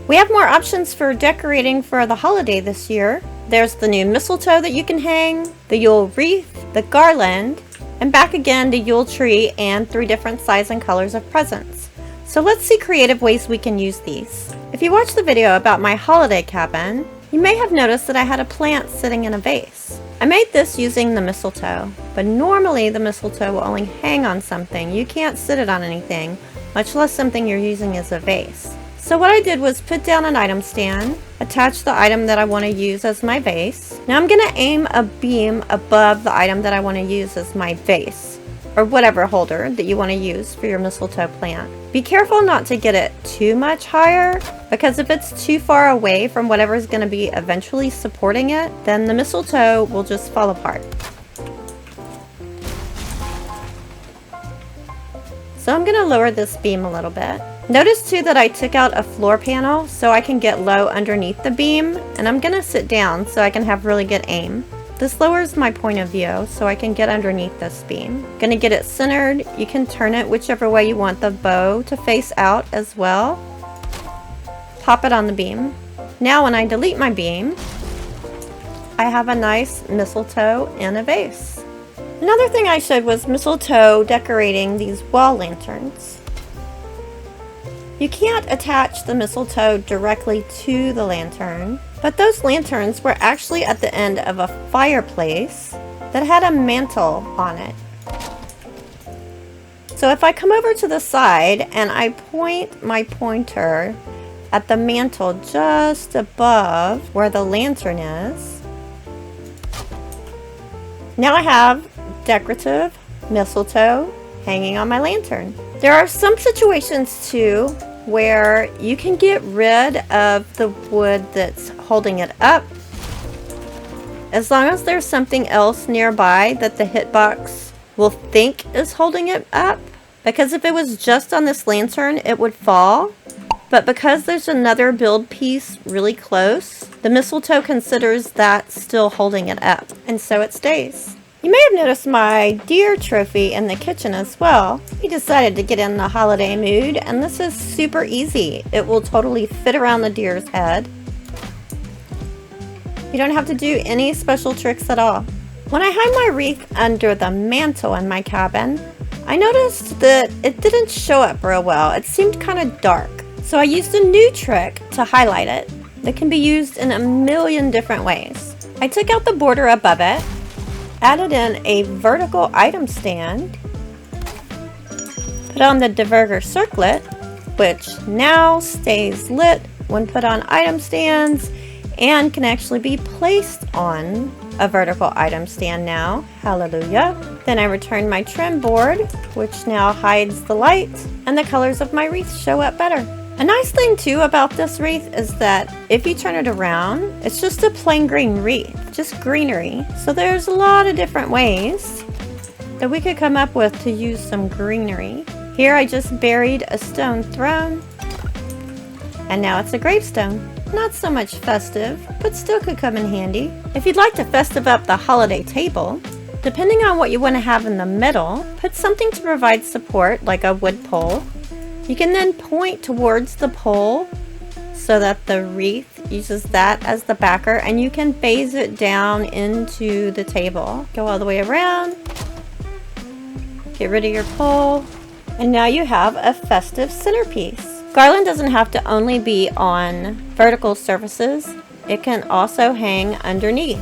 We have more options for decorating for the holiday this year. There's the new mistletoe that you can hang, the Yule wreath, the garland, and back again the Yule tree and 3 different size and colors of presents. So let's see creative ways we can use these. If you watched the video about my holiday cabin, you may have noticed that I had a plant sitting in a vase. I made this using the mistletoe, but normally the mistletoe will only hang on something. You can't sit it on anything, much less something you're using as a vase. So what I did was put down an item stand, attach the item that I want to use as my vase. Now I'm going to aim a beam above the item that I want to use as my vase, or whatever holder that you want to use for your mistletoe plant. Be careful not to get it too much higher, because if it's too far away from whatever is going to be eventually supporting it, then the mistletoe will just fall apart. So I'm going to lower this beam a little bit. Notice too that I took out a floor panel so I can get low underneath the beam, and I'm going to sit down so I can have really good aim. This lowers my point of view so I can get underneath this beam. Going to get it centered. You can turn it whichever way you want the bow to face out as well. Pop it on the beam. Now when I delete my beam, I have a nice mistletoe in a vase. Another thing I showed was mistletoe decorating these wall lanterns. You can't attach the mistletoe directly to the lantern, but those lanterns were actually at the end of a fireplace that had a mantle on it. So if I come over to the side and I point my pointer at the mantle just above where the lantern is, now I have decorative mistletoe hanging on my lantern. There are some situations too where you can get rid of the wood that's holding it up, as long as there's something else nearby that the hitbox will think is holding it up. Because if it was just on this lantern, it would fall. But because there's another build piece really close, the mistletoe considers that still holding it up, and so it stays. You may have noticed my deer trophy in the kitchen as well. We decided to get in the holiday mood, and this is super easy. It will totally fit around the deer's head. You don't have to do any special tricks at all. When I hung my wreath under the mantle in my cabin, I noticed that it didn't show up real well. It seemed kind of dark. So I used a new trick to highlight it that can be used in a million different ways. I took out the border above it, added in a vertical item stand, put on the diverger circlet, which now stays lit when put on item stands and can actually be placed on a vertical item stand now. Hallelujah. Then I returned my trim board, which now hides the light, and the colors of my wreath show up better. A nice thing too about this wreath is that if you turn it around, it's just a plain green wreath, just greenery. So there's a lot of different ways that we could come up with to use some greenery. Here I just buried a stone throne, and now it's a gravestone. Not so much festive, but still could come in handy. If you'd like to festive up the holiday table, depending on what you want to have in the middle, put something to provide support like a wood pole. You can then point towards the pole so that the wreath uses that as the backer, and you can phase it down into the table. Go all the way around, get rid of your pole, and now you have a festive centerpiece. Garland doesn't have to only be on vertical surfaces, it can also hang underneath.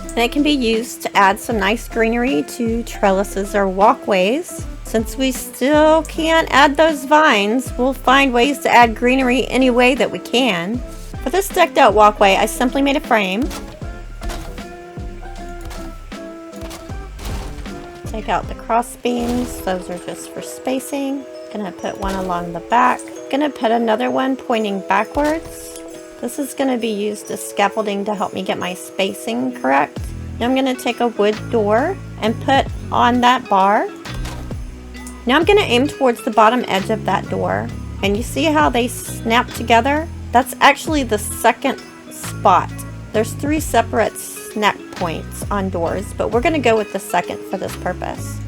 And it can be used to add some nice greenery to trellises or walkways. Since we still can't add those vines, we'll find ways to add greenery any way that we can. For this decked out walkway, I simply made a frame. Take out the cross beams, those are just for spacing. Gonna put one along the back. Gonna put another one pointing backwards. This is gonna be used as scaffolding to help me get my spacing correct. Now I'm gonna take a wood door and put on that bar. Now I'm going to aim towards the bottom edge of that door, and you see how they snap together? That's actually the second spot. There's 3 separate snap points on doors, but we're going to go with the second for this purpose.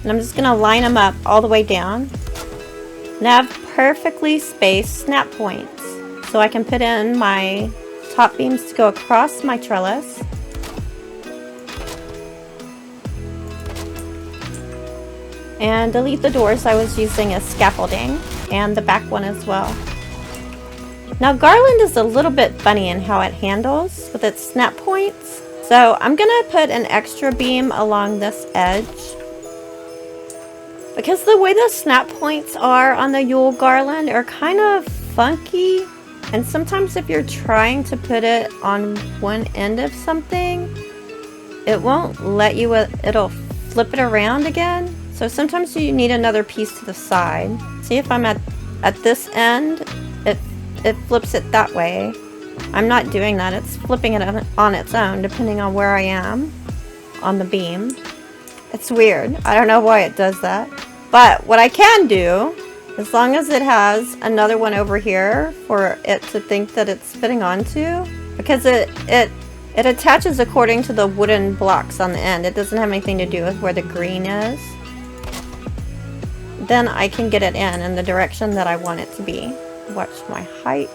And I'm just going to line them up all the way down. And I have perfectly spaced snap points so I can put in my top beams to go across my trellis. And delete the doors I was using as scaffolding, and the back one as well. Now Garland is a little bit funny in how it handles with its snap points, so I'm gonna put an extra beam along this edge. Because the way the snap points are on the Yule Garland are kind of funky, and sometimes if you're trying to put it on one end of something, it won't let you, it'll flip it around again. So sometimes you need another piece to the side. See, if I'm at this end, it flips it that way. I'm not doing that. It's flipping it on its own depending on where I am on the beam. It's weird. I don't know why it does that. But what I can do, as long as it has another one over here for it to think that it's fitting onto, because it attaches according to the wooden blocks on the end. It doesn't have anything to do with where the green is. Then I can get it in the direction that I want it to be. Watch my height.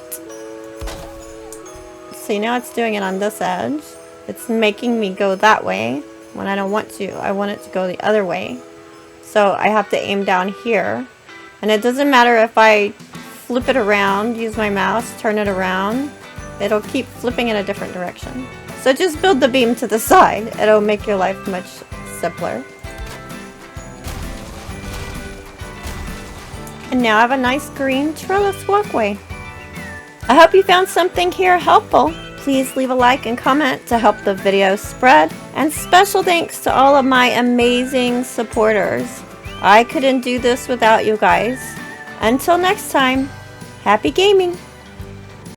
See, now it's doing it on this edge. It's making me go that way when I don't want to. I want it to go the other way. So I have to aim down here. And it doesn't matter if I flip it around, use my mouse, turn it around. It'll keep flipping in a different direction. So just build the beam to the side. It'll make your life much simpler. And now I have a nice green trellis walkway. I hope you found something here helpful. Please leave a like and comment to help the video spread. And special thanks to all of my amazing supporters. I couldn't do this without you guys. Until next time, happy gaming!